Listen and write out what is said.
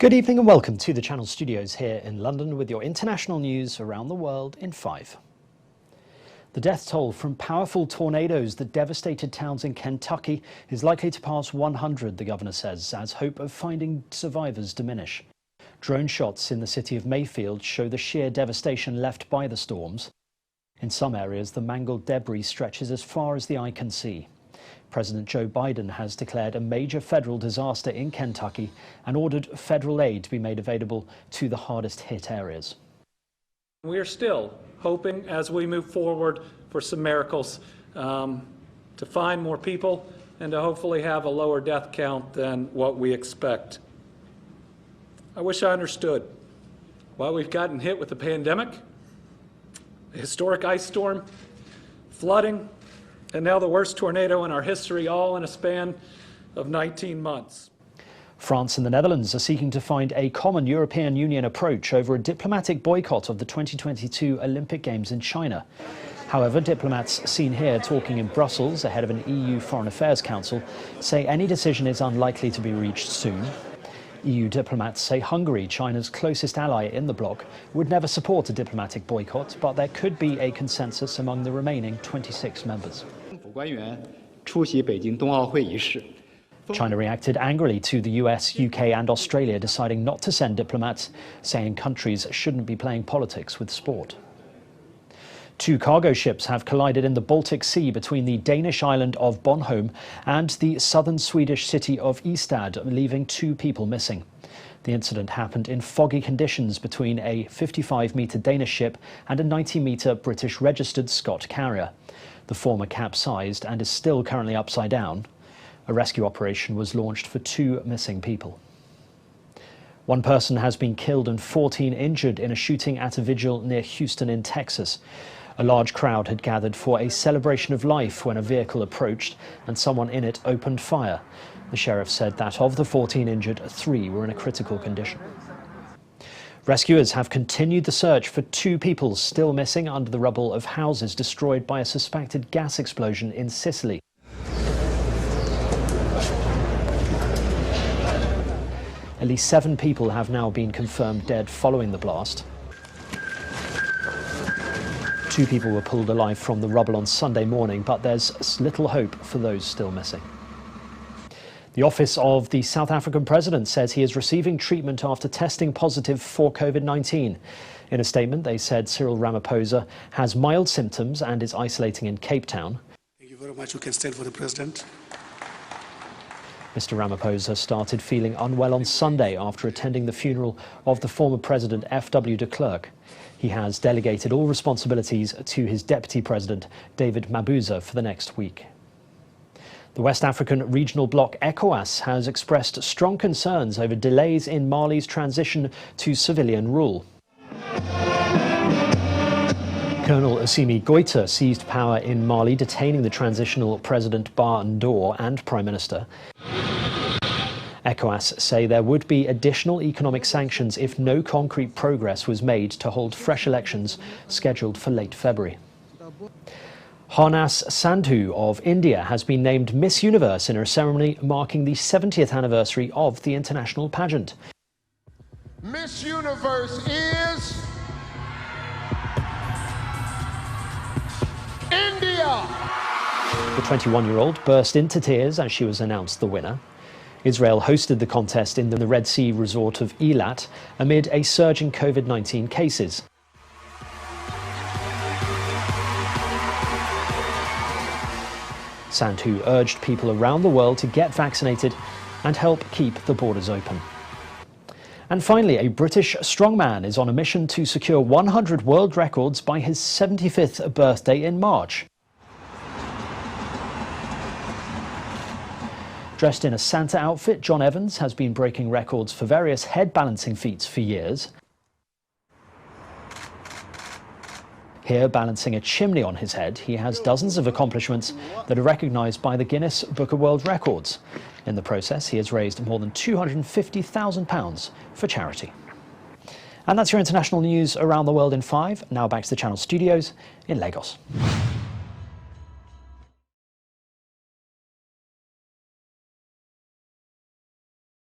Good evening and welcome to the Channel Studios here in London with your international news around the world in 5. The death toll from powerful tornadoes that devastated towns in Kentucky is likely to pass 100, the governor says, as hope of finding survivors diminish. Drone shots in the city of Mayfield show the sheer devastation left by the storms. In some areas, the mangled debris stretches as far as the eye can see. President Joe Biden has declared a major federal disaster in Kentucky and ordered federal aid to be made available to the hardest hit areas. We are still hoping as we move forward for some miracles to find more people and to hopefully have a lower death count than what we expect. I wish I understood why we've gotten hit with the pandemic, a historic ice storm, flooding, and now the worst tornado in our history, all in a span of 19 months. France and the Netherlands are seeking to find a common European Union approach over a diplomatic boycott of the 2022 Olympic Games in China. However, diplomats seen here talking in Brussels ahead of an EU Foreign Affairs Council say any decision is unlikely to be reached soon. EU diplomats say Hungary, China's closest ally in the bloc, would never support a diplomatic boycott, but there could be a consensus among the remaining 26 members. China reacted angrily to the US, UK and Australia deciding not to send diplomats, saying countries shouldn't be playing politics with sport. 2 cargo ships have collided in the Baltic Sea between the Danish island of Bornholm and the southern Swedish city of Ystad, leaving 2 people missing. The incident happened in foggy conditions between a 55-metre Danish ship and a 90-metre British registered Scot carrier. The former capsized and is still currently upside down. A rescue operation was launched for 2 missing people. 1 person has been killed and 14 injured in a shooting at a vigil near Houston in Texas. A large crowd had gathered for a celebration of life when a vehicle approached and someone in it opened fire. The sheriff said that of the 14 injured, 3 were in a critical condition. Rescuers have continued the search for 2 people still missing under the rubble of houses destroyed by a suspected gas explosion in Sicily. At least 7 people have now been confirmed dead following the blast. 2 people were pulled alive from the rubble on Sunday morning, but there's little hope for those still missing. The office of the South African president says he is receiving treatment after testing positive for COVID-19. In a statement, they said Cyril Ramaphosa has mild symptoms and is isolating in Cape Town. Thank you very much. You can stand for the president. Mr. Ramaphosa started feeling unwell on Sunday after attending the funeral of the former president F.W. de Klerk. He has delegated all responsibilities to his deputy president, David Mabuza, for the next week. The West African regional bloc ECOWAS has expressed strong concerns over delays in Mali's transition to civilian rule. Colonel Assimi Goïta seized power in Mali, detaining the transitional President Ba Ndour and Prime Minister. ECOWAS say there would be additional economic sanctions if no concrete progress was made to hold fresh elections scheduled for late February. Hamasz Sandhu of India has been named Miss Universe in a ceremony marking the 70th anniversary of the international pageant. Miss Universe is India! The 21-year-old burst into tears as she was announced the winner. Israel hosted the contest in the Red Sea resort of Eilat amid a surge in COVID-19 cases. Sandhu urged people around the world to get vaccinated and help keep the borders open. And finally, a British strongman is on a mission to secure 100 world records by his 75th birthday in March. Dressed in a Santa outfit, John Evans has been breaking records for various head balancing feats for years. Here, balancing a chimney on his head, he has dozens of accomplishments that are recognised by the Guinness Book of World Records. In the process, he has raised more than £250,000 for charity. And that's your international news around the world in 5. Now back to the Channel Studios in Lagos.